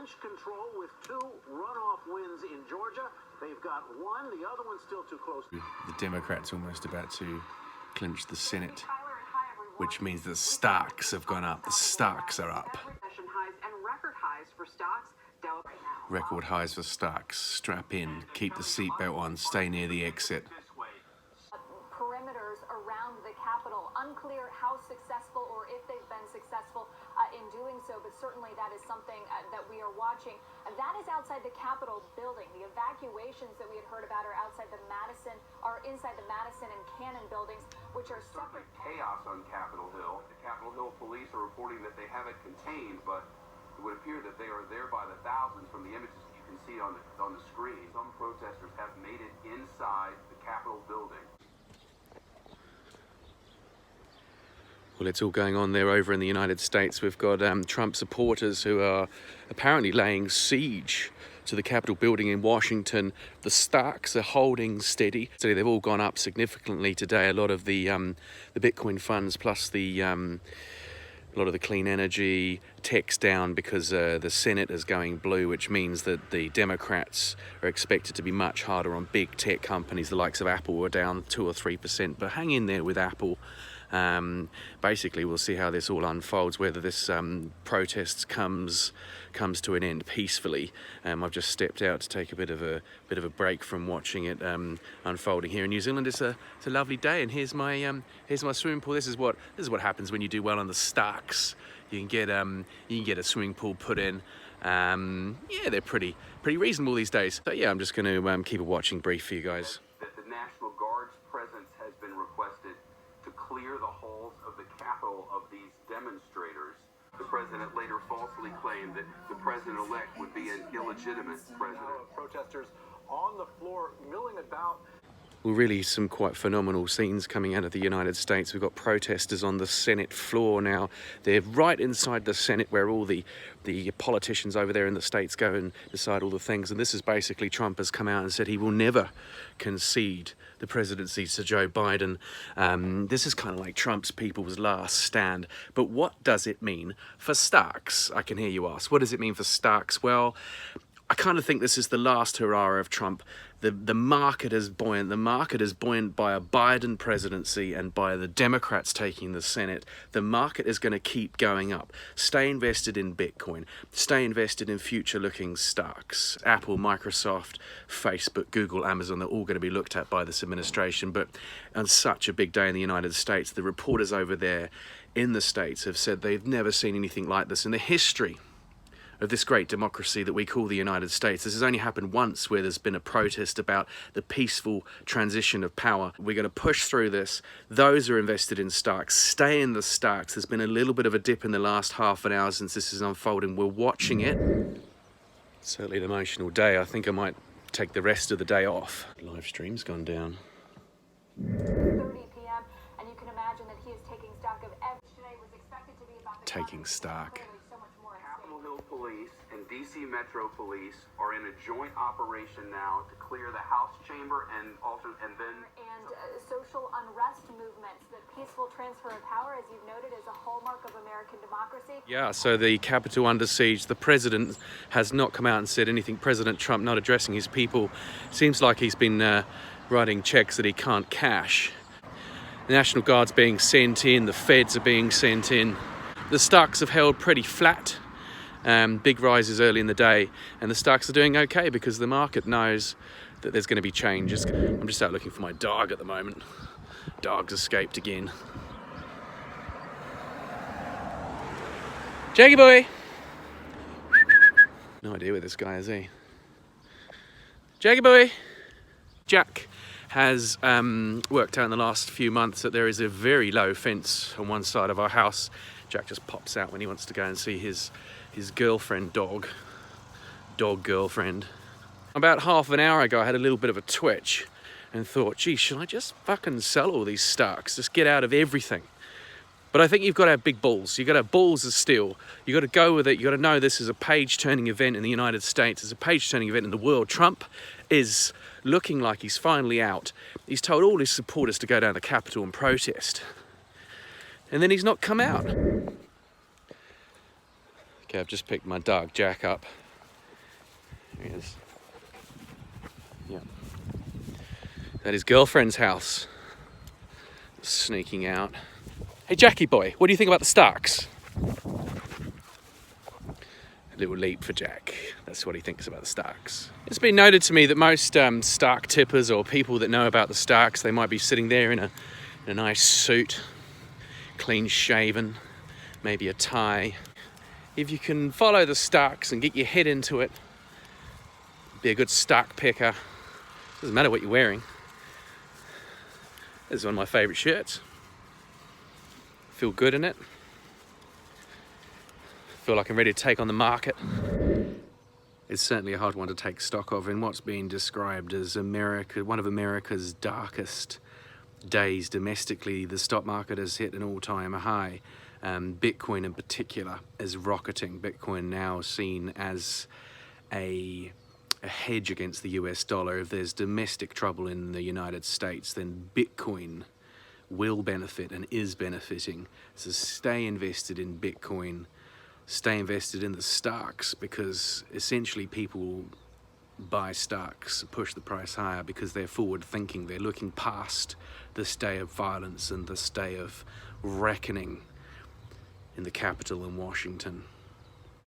French control with 2 runoff wins in Georgia. They've got 1. The other one's still too close. The Democrats almost about to clinch the Senate, which means the stocks have gone up. The stocks are up. Record highs for stocks. Strap in, keep the seatbelt on, stay near the exit. Perimeters around the Capitol. Unclear how successful or if they've been successful in doing so, but certainly that is something that we are watching. That is outside the Capitol building. The evacuations that we had heard about are inside the Madison and Cannon buildings, which are separate. Chaos on Capitol Hill. The Capitol Hill police are reporting that they have it contained, but it would appear that they are there by the thousands from the images that you can see on the screen. Some protesters have made it inside the Capitol building. Well, it's all going on there over in the United States. We've got Trump supporters who are apparently laying siege to the Capitol building in Washington. The stocks are holding steady. So they've all gone up significantly today. A lot of the Bitcoin funds plus a lot of the clean energy tech's down because the Senate is going blue, which means that the Democrats are expected to be much harder on big tech companies. The likes of Apple were down 2 or 3%, but hang in there with Apple. Basically, we'll see how this all unfolds, whether this protest comes to an end peacefully. I've just stepped out to take a bit of a break from watching it unfolding here in New Zealand. It's a lovely day, and here's my swimming pool. This is what happens when you do well on the stocks. You can get a swimming pool put in. Yeah, they're pretty reasonable these days. So yeah, I'm just going to keep a watching brief for you guys. That the National Guard's presence has been requested to clear the halls of the Capitol of these demonstrators. The president later falsely claimed that the president-elect would be an illegitimate president. Protesters on the floor milling about. Well, really some quite phenomenal scenes coming out of the United States. We've got protesters on the Senate floor now. They're right inside the Senate where all the politicians over there in the states go and decide all the things. And this is basically Trump has come out and said he will never concede the presidency to Joe Biden. This is kind of like Trump's people's last stand. But what does it mean for stocks? I can hear you ask. What does it mean for stocks? Well, I kind of think this is the last hurrah of Trump. The market is buoyant. The market is buoyant by a Biden presidency and by the Democrats taking the Senate. The market is going to keep going up. Stay invested in Bitcoin. Stay invested in future-looking stocks. Apple, Microsoft, Facebook, Google, Amazon, they're all going to be looked at by this administration. But on such a big day in the United States, the reporters over there in the States have said they've never seen anything like this in the history of this great democracy that we call the United States. This has only happened once where there's been a protest about the peaceful transition of power. We're going to push through this. Those are invested in stocks. Stay in the stocks. There's been a little bit of a dip in the last half an hour since this is unfolding. We're watching it. Certainly an emotional day. I think I might take the rest of the day off. Live stream's gone down. 30 p.m. and you can imagine that he is taking stock of every today was expected to be about the Taking stock. Capitol Hill Police and DC Metro Police are in a joint operation now to clear the House chamber and social unrest movements. The peaceful transfer of power, as you've noted, is a hallmark of American democracy. Yeah, so the Capitol under siege. The president has not come out and said anything. President Trump not addressing his people. Seems like he's been writing checks that he can't cash. The National Guard's being sent in. The feds are being sent in. The stocks have held pretty flat. Big rises early in the day, and the stocks are doing okay because the market knows that there's going to be changes. I'm just out looking for my dog at the moment. Dog's escaped again. Jackie boy! No idea where this guy is, eh? Jackie boy! Jack has worked out in the last few months that there is a very low fence on one side of our house. Jack just pops out when he wants to go and see his girlfriend dog girlfriend. About half an hour ago I had a little bit of a twitch and thought, gee, should I just fucking sell all these stocks, just get out of everything? But I think you've got to have big balls. You've got to have balls of steel. You've got to go with it. You've got to know this is a page-turning event in the United States. It's a page-turning event in the world. Trump is looking like he's finally out. He's told all his supporters to go down to the Capitol and protest. And then he's not come out. Okay, I've just picked my dog Jack up. There he is. Yeah. That is girlfriend's house. Sneaking out. Hey Jackie boy, what do you think about the Starks? A little leap for Jack. That's what he thinks about the Starks. It's been noted to me that most Stark tippers or people that know about the Starks, they might be sitting there in a nice suit, clean shaven, maybe a tie. If you can follow the Starks and get your head into it, be a good Stark picker. Doesn't matter what you're wearing. This is one of my favourite shirts. Feel good in it. Feel like I'm ready to take on the market. It's certainly a hard one to take stock of in what's being described as one of America's darkest days domestically. The stock market has hit an all-time high. Bitcoin in particular is rocketing. Bitcoin now seen as a hedge against the US dollar. If there's domestic trouble in the United States, then Bitcoin will benefit and is benefiting. So stay invested in Bitcoin. Stay invested in the Starks, because essentially people buy Starks, push the price higher because they're forward thinking. They're looking past this day of violence and this day of reckoning in the Capitol in Washington.